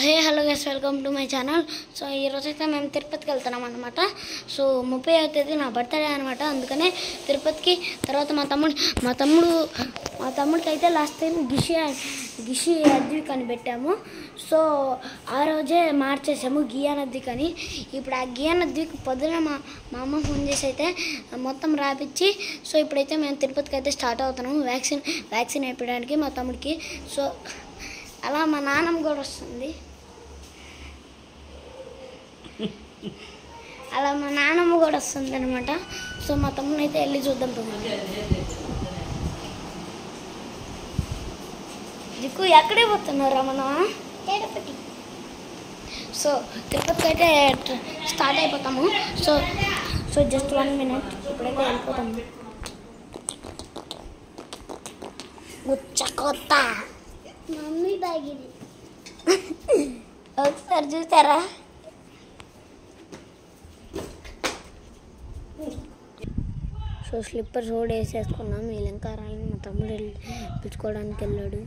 Hey hello guys, welcome to my channel. So ఈరోజైతే మేము తిరుపతికి వెళ్తున్నాం అనమాట. సో 30వ తేదీ నా బర్త్డే అనమాట. అందుకనే తిరుపతికి తర్వాత మా తమ్ముడికి అయితే లాస్ట్ టైం గిషి అద్విక్ అని పెట్టాము. సో ఆ రోజే మార్చేసాము గియాన్ అద్విక్ అని. ఇప్పుడు ఆ గియాన్ అద్విక్ పొద్దున మా అమ్మ ఫోన్ చేసి అయితే మొత్తం రాపిచ్చి, సో ఇప్పుడైతే మేము తిరుపతికి అయితే స్టార్ట్ అవుతున్నాము వ్యాక్సిన్ వేయడానికి మా తమ్ముడికి. సో అలా మా నాన్నమ్మ కూడా వస్తుంది. అనమాట. సో మా తమ్ముని అయితే వెళ్ళి చూద్దాం పోతుంది. దిక్కు ఎక్కడే పోతున్నారు మనం తిరుపతి. సో తిరుపతికి అయితే స్టార్ట్ అయిపోతాము. సో జస్ట్ 1 minute, ఇప్పుడైతే వెళ్ళిపోతాము. ముచ్చకొత్త మమ్మీ బాగిది ఒకసారి చూసారా? సో స్లిప్పర్స్ కూడా వేసేసుకున్నాం. ఈ లంకారాలను మా తమ్ముడు పిలుచుకోవడానికి వెళ్ళాడు.